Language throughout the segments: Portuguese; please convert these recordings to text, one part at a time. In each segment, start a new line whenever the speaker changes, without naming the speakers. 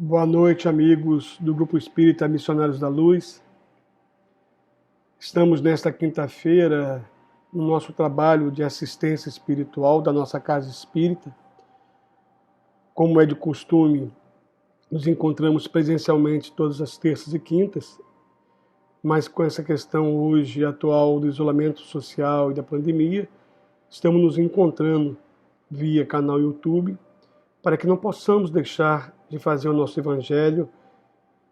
Boa noite, amigos do Grupo Espírita Missionários da Luz. Estamos nesta quinta-feira no nosso trabalho de assistência espiritual da nossa Casa Espírita. Como é de costume, nos encontramos presencialmente todas as terças e quintas, mas com essa questão hoje atual do isolamento social e da pandemia, estamos nos encontrando via canal YouTube, para que não possamos deixar de fazer o nosso Evangelho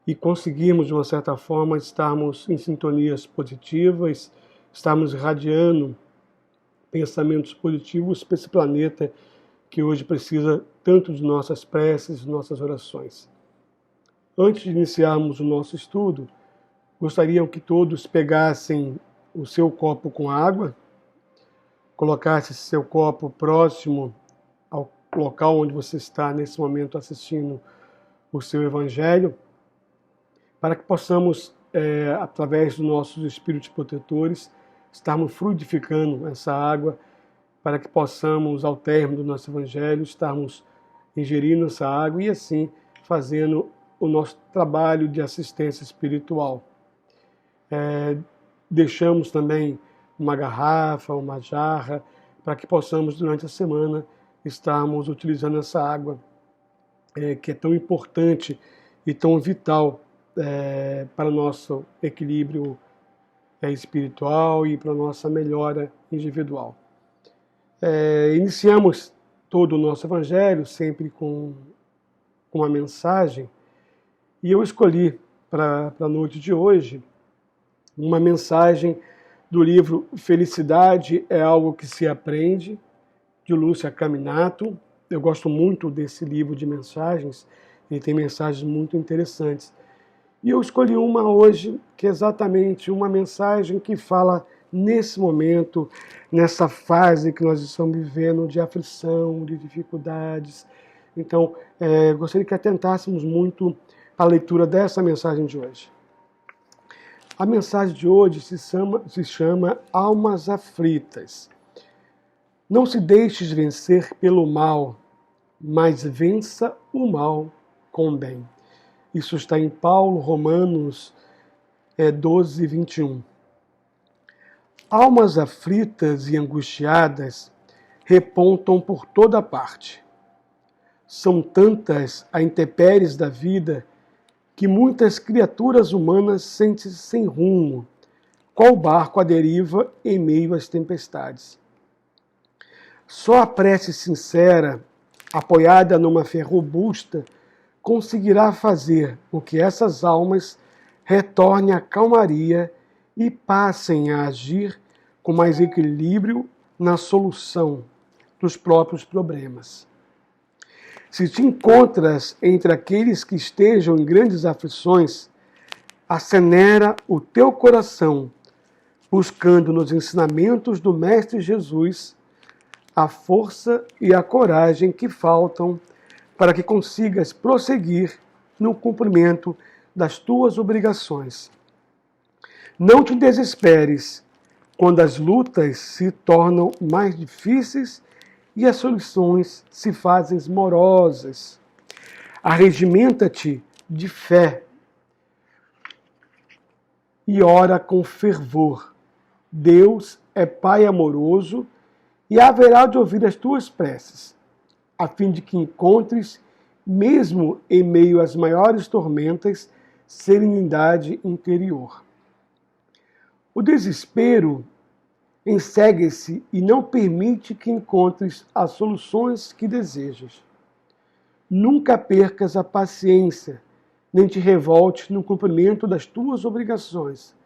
e conseguirmos, de uma certa forma, estarmos em sintonias positivas, estarmos irradiando pensamentos positivos para esse planeta que hoje precisa tanto de nossas preces, de nossas orações. Antes de iniciarmos o nosso estudo, gostaria que todos pegassem o seu copo com água, colocassem seu copo próximo ao local onde você está nesse momento assistindo o seu Evangelho, para que possamos, através dos nossos espíritos protetores, estarmos fluidificando essa água, para que possamos, ao término do nosso Evangelho, estarmos ingerindo essa água e assim fazendo o nosso trabalho de assistência espiritual. Deixamos também uma garrafa, uma jarra, para que possamos, durante a semana, estarmos utilizando essa água, que é tão importante e tão vital para o nosso equilíbrio espiritual e para a nossa melhora individual. Iniciamos todo o nosso Evangelho sempre com uma mensagem, e eu escolhi para a noite de hoje uma mensagem do livro Felicidade é Algo que se Aprende, de Lúcia Caminato. Eu gosto muito desse livro de mensagens, ele tem mensagens muito interessantes. E eu escolhi uma hoje, que é exatamente uma mensagem que fala nesse momento, nessa fase que nós estamos vivendo de aflição, de dificuldades. Então, gostaria que atentássemos muito à leitura dessa mensagem de hoje. A mensagem de hoje se chama Almas Aflitas. Não se deixes vencer pelo mal, mas vença o mal com o bem. Isso está em Paulo, Romanos 12, 21. Almas aflitas e angustiadas repontam por toda parte. São tantas as intempéries da vida que muitas criaturas humanas sentem-se sem rumo, qual barco à deriva em meio às tempestades. Só a prece sincera, apoiada numa fé robusta, conseguirá fazer com que essas almas retornem à calmaria e passem a agir com mais equilíbrio na solução dos próprios problemas. Se te encontras entre aqueles que estejam em grandes aflições, acelera o teu coração, buscando nos ensinamentos do Mestre Jesus a força e a coragem que faltam para que consigas prosseguir no cumprimento das tuas obrigações. Não te desesperes quando as lutas se tornam mais difíceis e as soluções se fazem morosas. Arregimenta-te de fé e ora com fervor. Deus é Pai amoroso e haverá de ouvir as tuas preces, a fim de que encontres, mesmo em meio às maiores tormentas, serenidade interior. O desespero ensegue-se e não permite que encontres as soluções que desejas. Nunca percas a paciência, nem te revoltes no cumprimento das tuas obrigações,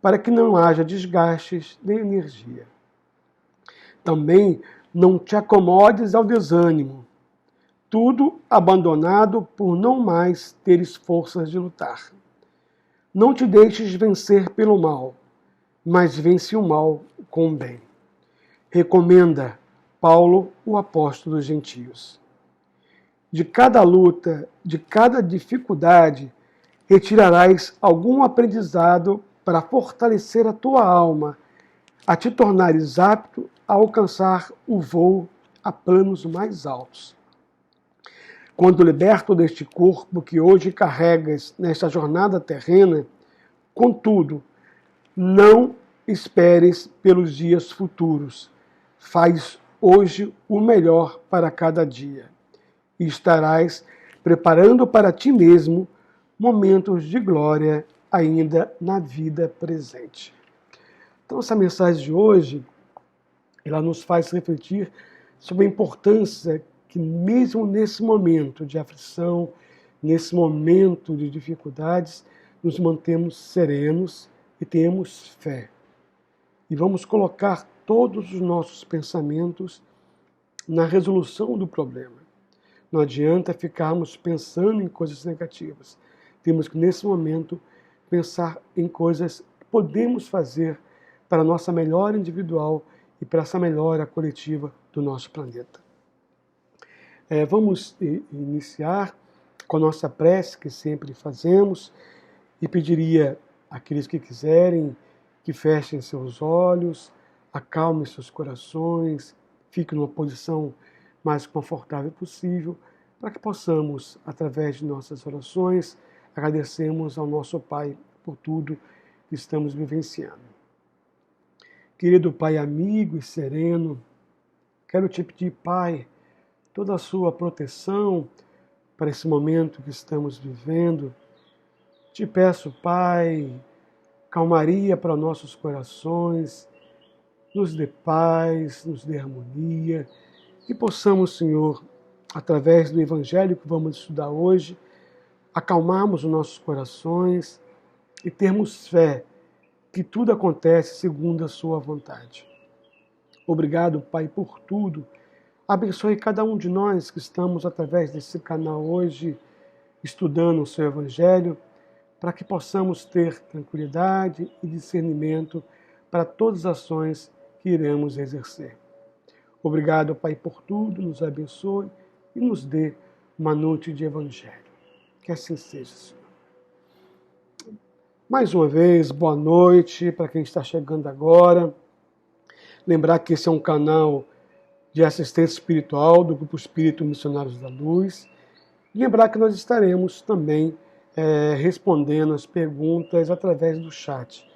para que não haja desgastes de energia. Também não te acomodes ao desânimo, tudo abandonado por não mais teres forças de lutar. Não te deixes vencer pelo mal, mas vence o mal com o bem. Recomenda Paulo, o apóstolo dos gentios. De cada luta, de cada dificuldade, retirarás algum aprendizado para fortalecer a tua alma, a te tornares apto a alcançar o voo a planos mais altos. quando liberto deste corpo que hoje carregas nesta jornada terrena, contudo, não esperes pelos dias futuros. Faz hoje o melhor para cada dia. E estarás preparando para ti mesmo momentos de glória ainda na vida presente. Então, essa mensagem de hoje, ela nos faz refletir sobre a importância que mesmo nesse momento de aflição, nesse momento de dificuldades, nos mantemos serenos e temos fé. E vamos colocar todos os nossos pensamentos na resolução do problema. Não adianta ficarmos pensando em coisas negativas. Temos que, nesse momento, pensar em coisas que podemos fazer para a nossa melhora individual e para essa melhora coletiva do nosso planeta. Vamos iniciar com a nossa prece, que sempre fazemos, e pediria àqueles que quiserem que fechem seus olhos, acalmem seus corações, fiquem numa posição mais confortável possível, para que possamos, através de nossas orações, agradecermos ao nosso Pai por tudo que estamos vivenciando. Querido Pai amigo e sereno, quero te pedir, Pai, toda a sua proteção para esse momento que estamos vivendo. Te peço, Pai, calmaria para nossos corações, nos dê paz, nos dê harmonia, e possamos, Senhor, através do Evangelho que vamos estudar hoje, acalmarmos os nossos corações e termos fé que tudo acontece segundo a sua vontade. Obrigado, Pai, por tudo. Abençoe cada um de nós que estamos através desse canal hoje, estudando o seu Evangelho, para que possamos ter tranquilidade e discernimento para todas as ações que iremos exercer. Obrigado, Pai, por tudo, nos abençoe e nos dê uma noite de Evangelho. Que assim seja, Senhor. Mais uma vez, boa noite para quem está chegando agora. Lembrar que esse é um canal de assistência espiritual do Grupo Espírito Missionários da Luz. E lembrar que nós estaremos também respondendo as perguntas através do chat.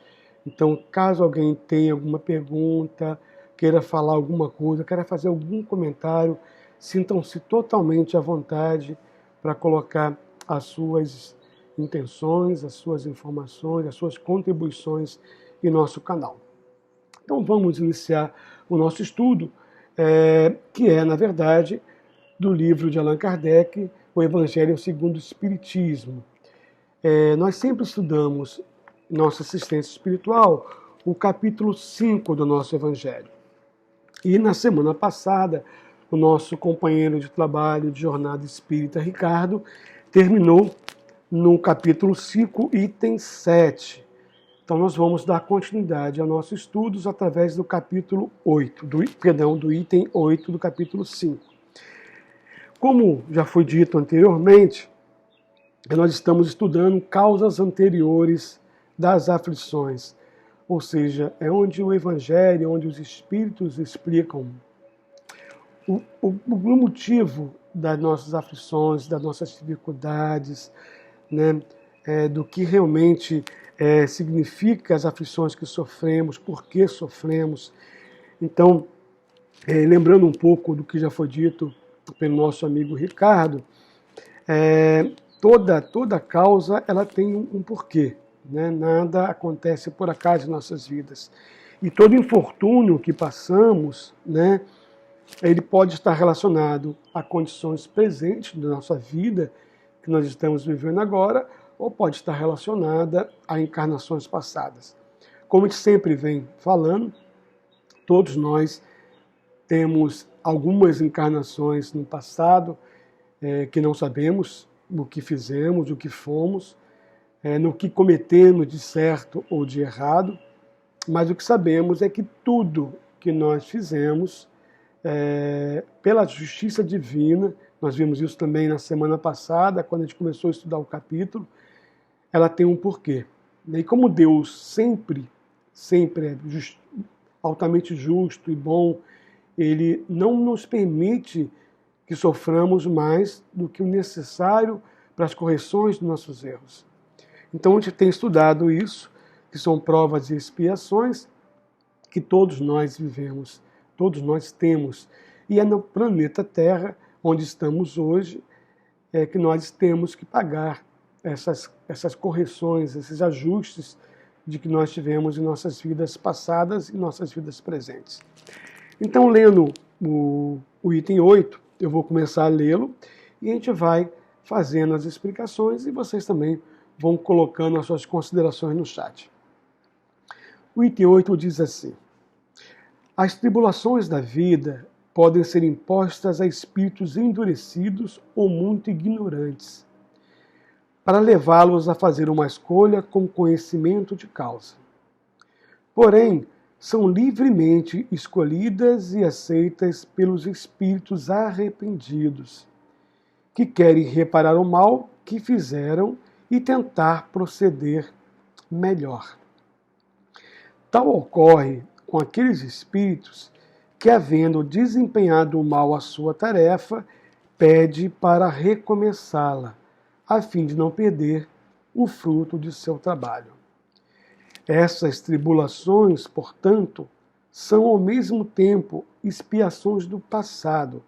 Então, caso alguém tenha alguma pergunta, queira falar alguma coisa, queira fazer algum comentário, sintam-se totalmente à vontade para colocar as suas intenções, as suas informações, as suas contribuições em nosso canal. Então vamos iniciar o nosso estudo, que é, na verdade, do livro de Allan Kardec, O Evangelho segundo o Espiritismo. Nós sempre estudamos, nossa assistência espiritual, o capítulo 5 do nosso Evangelho. E na semana passada, o nosso companheiro de trabalho de Jornada Espírita, Ricardo, terminou no capítulo 5, item 7. Então nós vamos dar continuidade aos nossos estudos através do capítulo 8, do item 8 do capítulo 5. Como já foi dito anteriormente, nós estamos estudando causas anteriores das aflições, ou seja, é onde o Evangelho, onde os Espíritos explicam o motivo das nossas aflições, das nossas dificuldades, né, do que realmente significa as aflições que sofremos, por que sofremos. Então, lembrando um pouco do que já foi dito pelo nosso amigo Ricardo, toda causa ela tem um porquê, né? Nada acontece por acaso em nossas vidas. E todo infortúnio que passamos, né, ele pode estar relacionado a condições presentes da nossa vida, que nós estamos vivendo agora, ou pode estar relacionada a encarnações passadas. Como a gente sempre vem falando, todos nós temos algumas encarnações no passado que não sabemos o que fizemos, o que fomos, no que cometemos de certo ou de errado, mas o que sabemos é que tudo que nós fizemos, pela justiça divina, nós vimos isso também na semana passada, quando a gente começou a estudar o capítulo, ela tem um porquê. E como Deus sempre é altamente justo e bom, Ele não nos permite que soframos mais do que o necessário para as correções dos nossos erros. Então a gente tem estudado isso, que são provas e expiações que todos nós vivemos, todos nós temos. E é no planeta Terra, onde estamos hoje, que nós temos que pagar essas correções, esses ajustes de que nós tivemos em nossas vidas passadas e nossas vidas presentes. Então, lendo o item 8, eu vou começar a lê-lo e a gente vai fazendo as explicações e vocês também vão colocando as suas considerações no chat. O item 8 diz assim: as tribulações da vida podem ser impostas a espíritos endurecidos ou muito ignorantes, para levá-los a fazer uma escolha com conhecimento de causa. Porém, são livremente escolhidas e aceitas pelos espíritos arrependidos, que querem reparar o mal que fizeram e tentar proceder melhor. Tal ocorre com aqueles espíritos que, havendo desempenhado mal a sua tarefa, pede para recomeçá-la, a fim de não perder o fruto de seu trabalho. Essas tribulações, portanto, são ao mesmo tempo expiações do passado,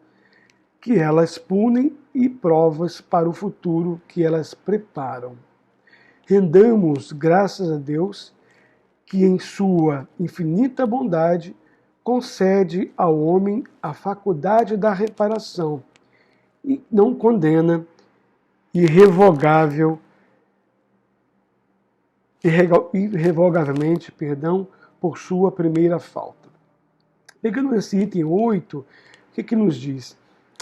que elas punem, e provas para o futuro que elas preparam. Rendamos graças a Deus, que em sua infinita bondade concede ao homem a faculdade da reparação e não condena irrevogavelmente, por sua primeira falta. Pegando esse item 8, o que nos diz?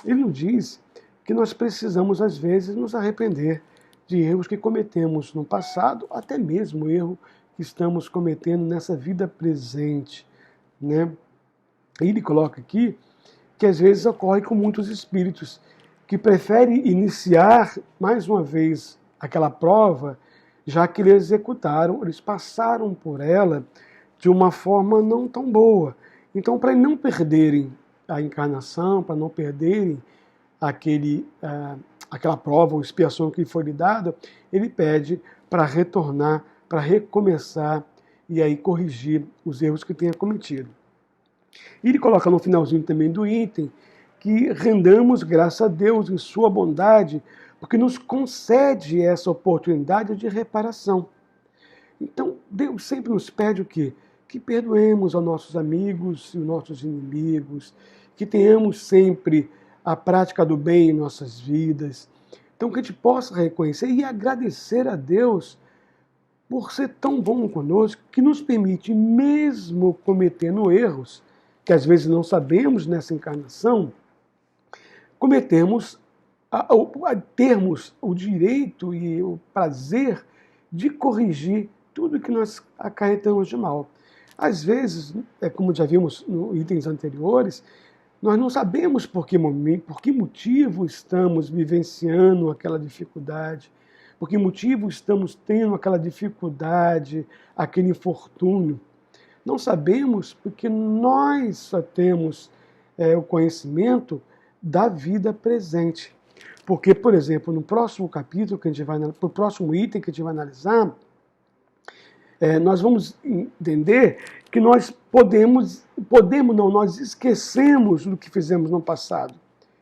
Ele nos diz que nós precisamos, às vezes, nos arrepender de erros que cometemos no passado, até mesmo erro que estamos cometendo nessa vida presente, né? Ele coloca aqui que às vezes ocorre com muitos espíritos que preferem iniciar mais uma vez aquela prova, já que eles executaram, eles passaram por ela de uma forma não tão boa. Então, para não perderem a encarnação, para não perderem aquela prova ou expiação que foi lhe dada, ele pede para retornar, para recomeçar e aí corrigir os erros que tenha cometido. E ele coloca no finalzinho também do item que rendamos graças a Deus em sua bondade, porque nos concede essa oportunidade de reparação. Então, Deus sempre nos pede o quê? Que perdoemos aos nossos amigos e os nossos inimigos, que tenhamos sempre a prática do bem em nossas vidas. Então, que a gente possa reconhecer e agradecer a Deus por ser tão bom conosco, que nos permite, mesmo cometendo erros, que às vezes não sabemos nessa encarnação, termos o direito e o prazer de corrigir tudo que nós acarretamos de mal. Às vezes, como já vimos nos itens anteriores, nós não sabemos por que motivo estamos vivenciando aquela dificuldade, por que motivo estamos tendo aquela dificuldade, aquele infortúnio. Não sabemos porque nós só temos o conhecimento da vida presente. Porque, por exemplo, no próximo capítulo, no próximo item que a gente vai analisar, nós vamos entender que nós nós esquecemos do que fizemos no passado.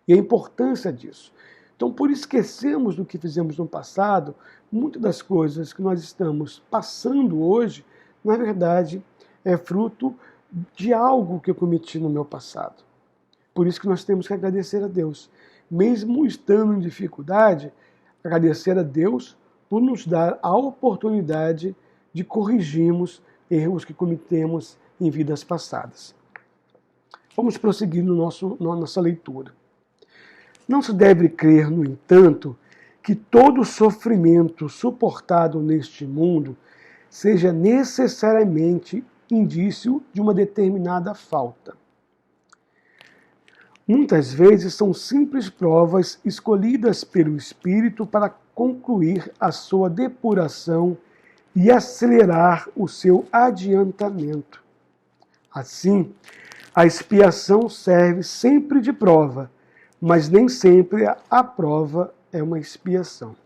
E a importância disso. Então, por esquecermos do que fizemos no passado, muitas das coisas que nós estamos passando hoje, na verdade, é fruto de algo que eu cometi no meu passado. Por isso que nós temos que agradecer a Deus. Mesmo estando em dificuldade, agradecer a Deus por nos dar a oportunidade de corrigirmos erros que cometemos em vidas passadas. Vamos prosseguir na nossa leitura. Não se deve crer, no entanto, que todo sofrimento suportado neste mundo seja necessariamente indício de uma determinada falta. Muitas vezes são simples provas escolhidas pelo Espírito para concluir a sua depuração e acelerar o seu adiantamento. Assim, a expiação serve sempre de prova mas nem sempre a prova é uma expiação.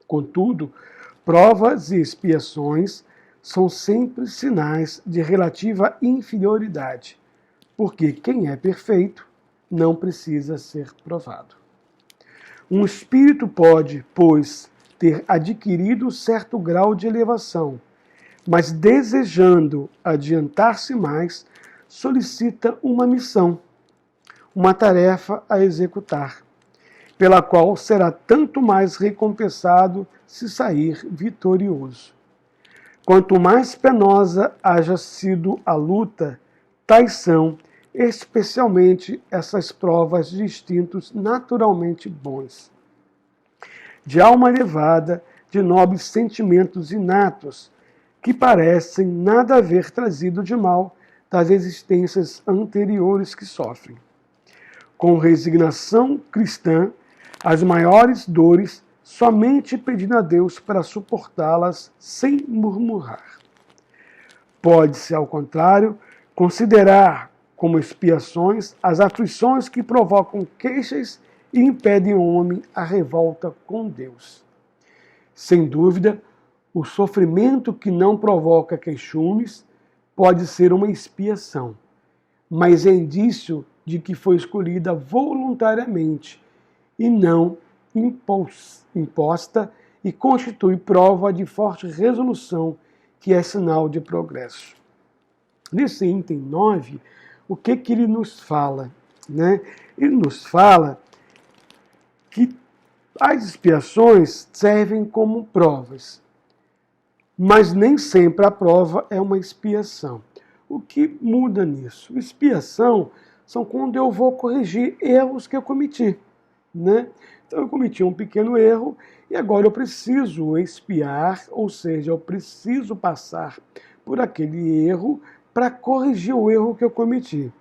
Contudo, provas e expiações são sempre sinais de relativa inferioridade, porque quem é perfeito não precisa ser provado. Um espírito pode, pois, ter adquirido certo grau de elevação, mas desejando adiantar-se mais, solicita uma missão, uma tarefa a executar, pela qual será tanto mais recompensado se sair vitorioso. Quanto mais penosa haja sido a luta, tais são, especialmente, essas provas de instintos naturalmente bons. De alma elevada, de nobres sentimentos inatos, que parecem nada haver trazido de mal das existências anteriores que sofrem. Com resignação cristã, as maiores dores, somente pedindo a Deus para suportá-las sem murmurar. Pode-se, ao contrário, considerar como expiações as aflições que provocam queixas e impedem o homem a revolta com Deus. Sem dúvida, o sofrimento que não provoca queixumes pode ser uma expiação, mas é indício de que foi escolhida voluntariamente e não imposta e constitui prova de forte resolução, que é sinal de progresso. Nesse item 9, o que ele nos fala? Ele nos fala que as expiações servem como provas, mas nem sempre a prova é uma expiação. O que muda nisso? Expiação são quando eu vou corrigir erros que eu cometi. Então eu cometi um pequeno erro e agora eu preciso expiar, ou seja, eu preciso passar por aquele erro para corrigir o erro que eu cometi.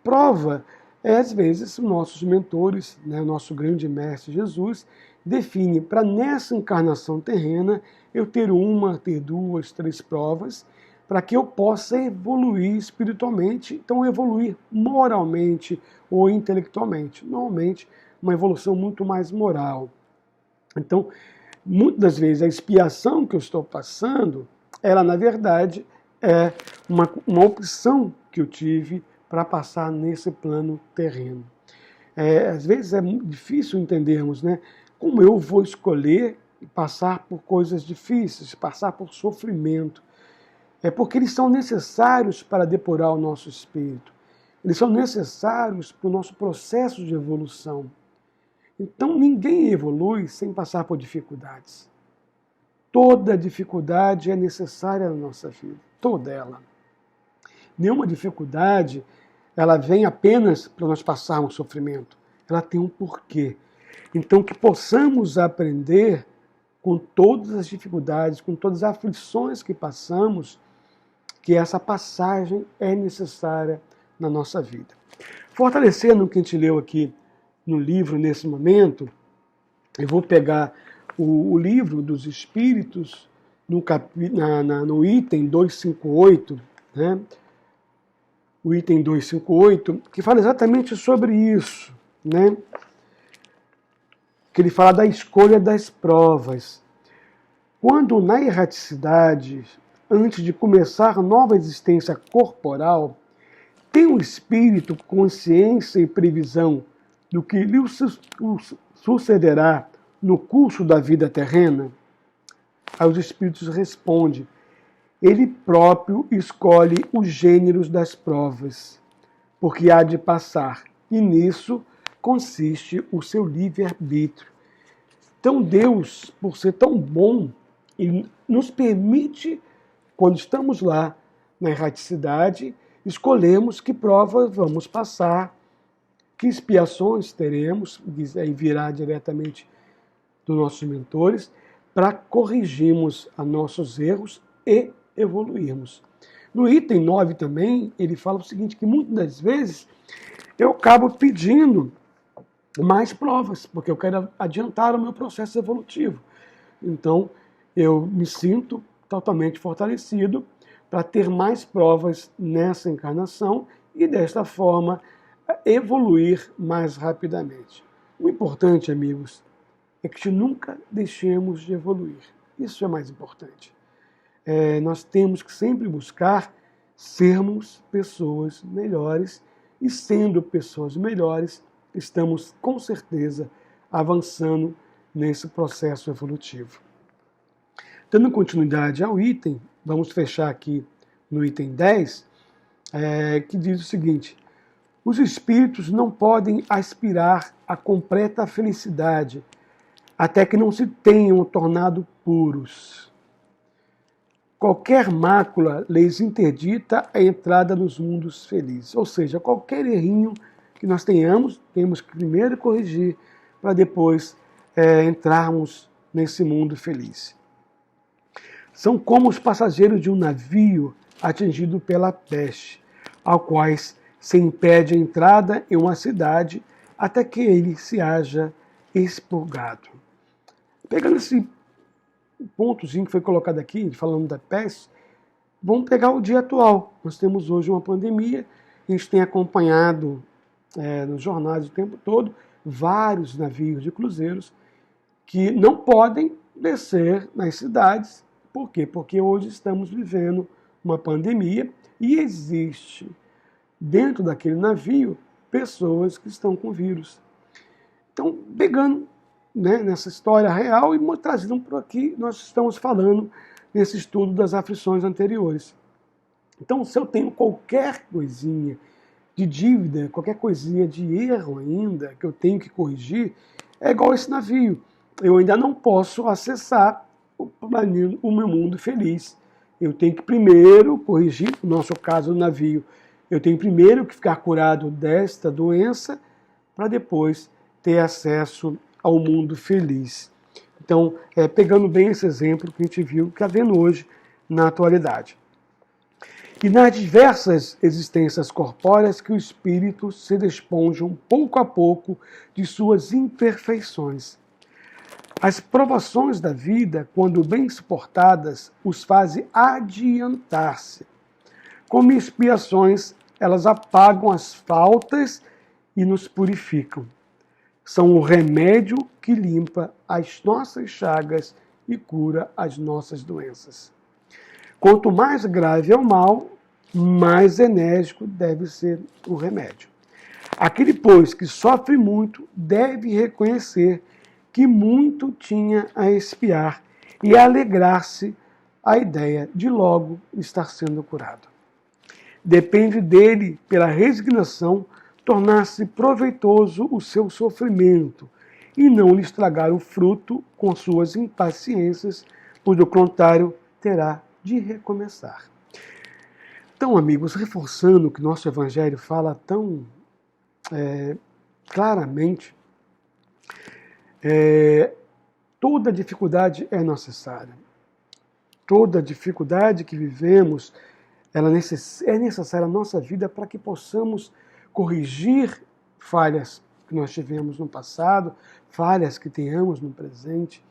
Prova é, às vezes, nossos mentores, nosso grande mestre Jesus, define para nessa encarnação terrena eu ter uma, ter duas, três provas, para que eu possa evoluir espiritualmente, então evoluir moralmente ou intelectualmente. Normalmente, uma evolução muito mais moral. Então, muitas das vezes, a expiação que eu estou passando, ela, na verdade, é uma opção que eu tive para passar nesse plano terreno. Às vezes é muito difícil entendermos, como eu vou escolher passar por coisas difíceis, passar por sofrimento. É porque eles são necessários para depurar o nosso espírito. Eles são necessários para o nosso processo de evolução. Então, ninguém evolui sem passar por dificuldades. Toda dificuldade é necessária na nossa vida, toda ela. Nenhuma dificuldade, ela vem apenas para nós passarmos sofrimento. Ela tem um porquê. Então, que possamos aprender com todas as dificuldades, com todas as aflições que passamos, que essa passagem é necessária na nossa vida. Fortalecendo o que a gente leu aqui no livro nesse momento, eu vou pegar o livro dos Espíritos no item 258, o item 258, que fala exatamente sobre isso, que ele fala da escolha das provas. Quando na erraticidade, antes de começar nova existência corporal, tem o espírito consciência e previsão do que lhe sucederá no curso da vida terrena? Aí os espíritos respondem: ele próprio escolhe os gêneros das provas, porque há de passar, e nisso consiste o seu livre-arbítrio. Então Deus, por ser tão bom, ele nos permite, quando estamos lá na erraticidade, escolhemos que provas vamos passar, que expiações teremos, aí virá diretamente dos nossos mentores, para corrigirmos os nossos erros e evoluirmos. No item 9 também, ele fala o seguinte, que muitas das vezes eu acabo pedindo mais provas, porque eu quero adiantar o meu processo evolutivo. Então, eu me sinto totalmente fortalecido para ter mais provas nessa encarnação e, desta forma, evoluir mais rapidamente. O importante, amigos, é que nunca deixemos de evoluir. Isso é mais importante. Nós temos que sempre buscar sermos pessoas melhores, e sendo pessoas melhores, estamos com certeza avançando nesse processo evolutivo. Dando continuidade ao item, vamos fechar aqui no item 10, que diz o seguinte: os espíritos não podem aspirar à completa felicidade até que não se tenham tornado puros. Qualquer mácula lhes interdita a entrada nos mundos felizes. Ou seja, qualquer errinho que nós tenhamos, temos que primeiro corrigir para depois entrarmos nesse mundo feliz. São como os passageiros de um navio atingido pela peste, ao quais se impede a entrada em uma cidade até que ele se haja expurgado. Pegando esse pontozinho que foi colocado aqui, falando da peste, vamos pegar o dia atual. Nós temos hoje uma pandemia, a gente tem acompanhado nos jornais o tempo todo vários navios de cruzeiros que não podem descer nas cidades. Por quê? Porque hoje estamos vivendo uma pandemia e existe dentro daquele navio pessoas que estão com vírus. Então, pegando nessa história real e trazendo para aqui, nós estamos falando nesse estudo das aflições anteriores. Então, se eu tenho qualquer coisinha de dívida, qualquer coisinha de erro ainda, que eu tenho que corrigir, é igual esse navio. Eu ainda não posso acessar o meu mundo feliz. Eu tenho que primeiro corrigir, no nosso caso, o navio. Eu tenho primeiro que ficar curado desta doença para depois ter acesso ao mundo feliz. Então, pegando bem esse exemplo que a gente viu, que está vendo hoje na atualidade. E nas diversas existências corpóreas que o espírito se desponjam pouco a pouco de suas imperfeições. As provações da vida, quando bem suportadas, os fazem adiantar-se. Como expiações, elas apagam as faltas e nos purificam. São o remédio que limpa as nossas chagas e cura as nossas doenças. Quanto mais grave é o mal, mais enérgico deve ser o remédio. Aquele, pois, que sofre muito, deve reconhecer que muito tinha a expiar e alegrar-se a ideia de logo estar sendo curado. Depende dele, pela resignação, tornar-se proveitoso o seu sofrimento e não lhe estragar o fruto com suas impaciências, pois do contrário terá de recomeçar. Então, amigos, reforçando o que nosso Evangelho fala tão claramente, toda dificuldade é necessária. Toda dificuldade que vivemos é necessária na nossa vida para que possamos corrigir falhas que nós tivemos no passado, falhas que tenhamos no presente,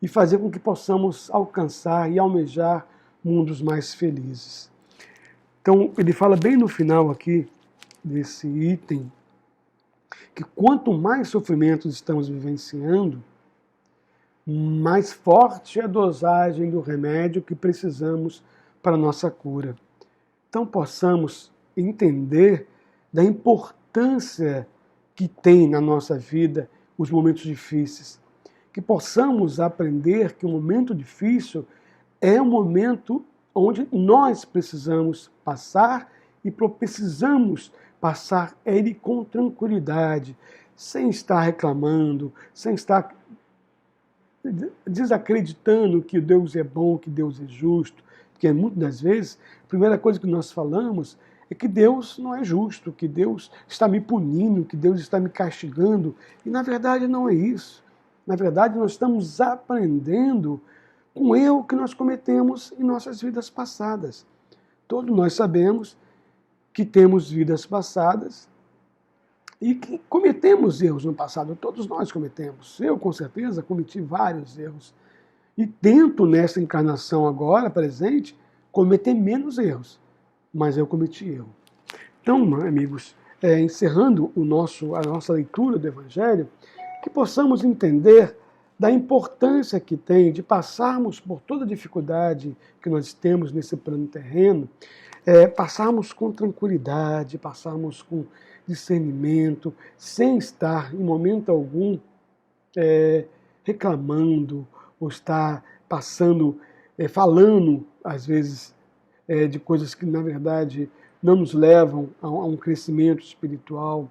e fazer com que possamos alcançar e almejar mundos mais felizes. Então, ele fala bem no final aqui desse item, que quanto mais sofrimentos estamos vivenciando, mais forte é a dosagem do remédio que precisamos para a nossa cura. Então, possamos entender da importância que tem na nossa vida os momentos difíceis. Que possamos aprender que o momento difícil é um momento onde nós precisamos passar e precisamos passar ele com tranquilidade, sem estar reclamando, sem estar desacreditando que Deus é bom, que Deus é justo, porque muitas das vezes a primeira coisa que nós falamos é que Deus não é justo, que Deus está me punindo, que Deus está me castigando, e na verdade não é isso. Na verdade, nós estamos aprendendo com o erro que nós cometemos em nossas vidas passadas. Todos nós sabemos que temos vidas passadas e que cometemos erros no passado. Todos nós cometemos. Eu, com certeza, cometi vários erros. E tento, nessa encarnação agora, presente, cometer menos erros. Mas eu cometi erro. Então, amigos, encerrando a nossa leitura do Evangelho, que possamos entender da importância que tem de passarmos por toda a dificuldade que nós temos nesse plano terreno, passarmos com tranquilidade, passarmos com discernimento, sem estar em momento algum reclamando ou estar passando, falando às vezes de coisas que na verdade não nos levam a um crescimento espiritual,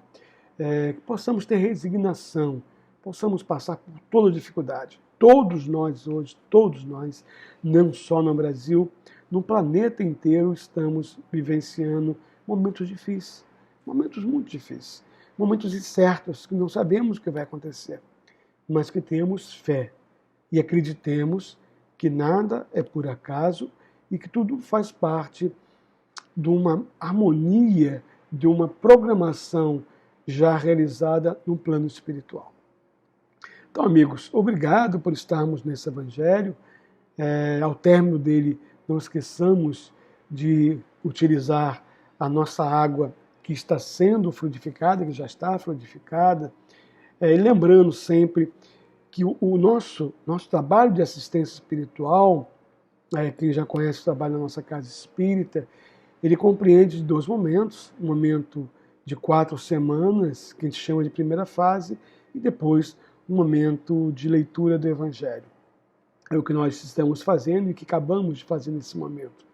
que possamos ter resignação, possamos passar por toda dificuldade. Todos nós hoje, todos nós, não só no Brasil, no planeta inteiro estamos vivenciando momentos difíceis, momentos muito difíceis, momentos incertos que não sabemos o que vai acontecer, mas que temos fé e acreditemos que nada é por acaso e que tudo faz parte de uma harmonia, de uma programação já realizada no plano espiritual. Então, amigos, obrigado por estarmos nesse Evangelho. Ao término dele, não esqueçamos de utilizar a nossa água que está sendo fluidificada, que já está fluidificada, e lembrando sempre que o nosso trabalho de assistência espiritual, quem já conhece o trabalho da nossa casa espírita, ele compreende 2 momentos, um momento de 4 semanas, que a gente chama de primeira fase, e depois um momento de leitura do Evangelho. É o que nós estamos fazendo e que acabamos de fazer nesse momento.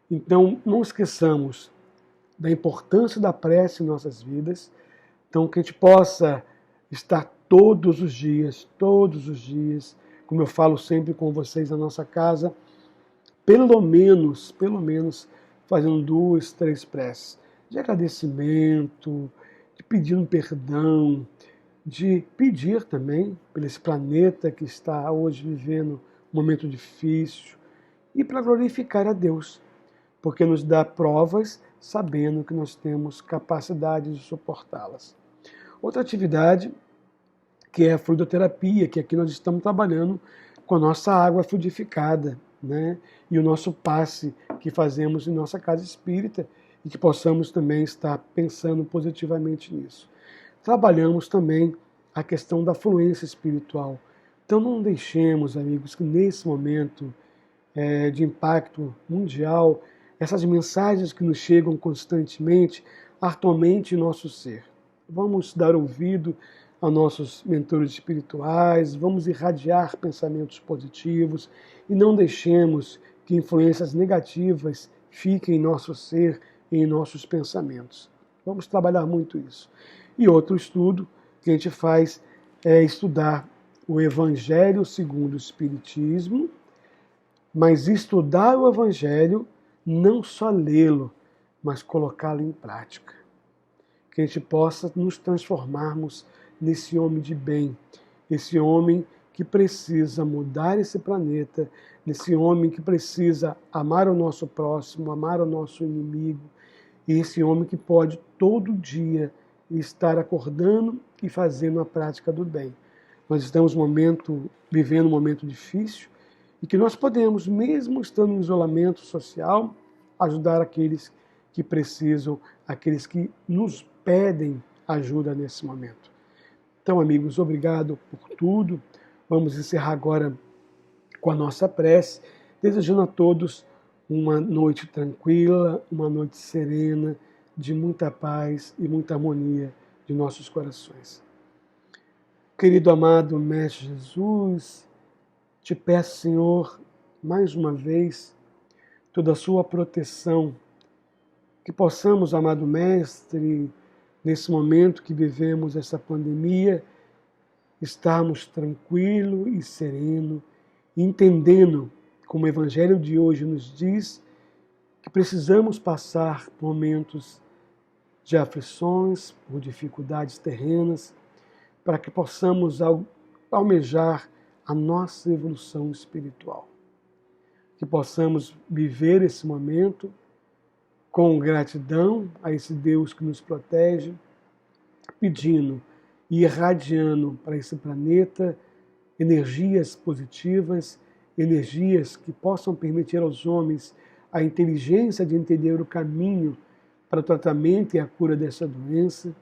Então, não esqueçamos da importância da prece em nossas vidas, então que a gente possa estar todos os dias, como eu falo sempre com vocês na nossa casa, pelo menos, fazendo 2, 3 preces de agradecimento, de pedindo perdão, de pedir também por esse planeta que está hoje vivendo um momento difícil e para glorificar a Deus, porque nos dá provas sabendo que nós temos capacidade de suportá-las. Outra atividade que é a fluidoterapia, que aqui nós estamos trabalhando com a nossa água fluidificada, né? E o nosso passe que fazemos em nossa casa espírita e que possamos também estar pensando positivamente nisso. Trabalhamos também a questão da fluência espiritual. Então não deixemos, amigos, que nesse momento de impacto mundial, essas mensagens que nos chegam constantemente atormentem nosso ser. Vamos dar ouvido a nossos mentores espirituais, vamos irradiar pensamentos positivos e não deixemos que influências negativas fiquem em nosso ser e em nossos pensamentos. Vamos trabalhar muito isso. E outro estudo que a gente faz é estudar o Evangelho segundo o Espiritismo, mas estudar o Evangelho, não só lê-lo, mas colocá-lo em prática. Que a gente possa nos transformarmos nesse homem de bem, esse homem que precisa mudar esse planeta, nesse homem que precisa amar o nosso próximo, amar o nosso inimigo, e esse homem que pode todo dia estar acordando e fazendo a prática do bem. Nós estamos vivendo um momento difícil e que nós podemos, mesmo estando em isolamento social, ajudar aqueles que precisam, aqueles que nos pedem ajuda nesse momento. Então, amigos, obrigado por tudo. Vamos encerrar agora com a nossa prece, desejando a todos uma noite tranquila, uma noite serena, de muita paz e muita harmonia de nossos corações. Querido amado Mestre Jesus, te peço, Senhor, mais uma vez, toda a sua proteção, que possamos, amado Mestre, nesse momento que vivemos essa pandemia, estarmos tranquilo e sereno, entendendo, como o Evangelho de hoje nos diz, que precisamos passar por momentos de aflições, por dificuldades terrenas, para que possamos almejar a nossa evolução espiritual. Que possamos viver esse momento com gratidão a esse Deus que nos protege, pedindo e irradiando para esse planeta energias positivas, energias que possam permitir aos homens a inteligência de entender o caminho para o tratamento e a cura dessa doença,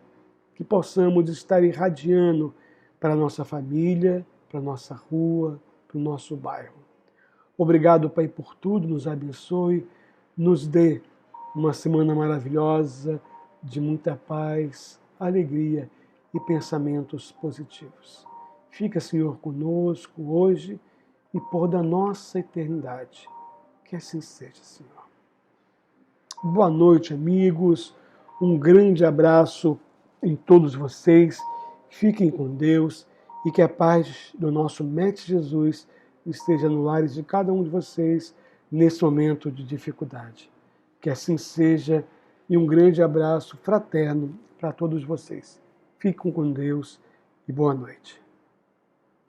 que possamos estar irradiando para a nossa família, para a nossa rua, para o nosso bairro. Obrigado, Pai, por tudo, nos abençoe, nos dê uma semana maravilhosa, de muita paz, alegria e pensamentos positivos. Fica, Senhor, conosco hoje e por da nossa eternidade. Que assim seja, Senhor. Boa noite, amigos. Um grande abraço em todos vocês. Fiquem com Deus e que a paz do nosso Mestre Jesus esteja no lares de cada um de vocês nesse momento de dificuldade. Que assim seja e um grande abraço fraterno para todos vocês. Fiquem com Deus e boa noite.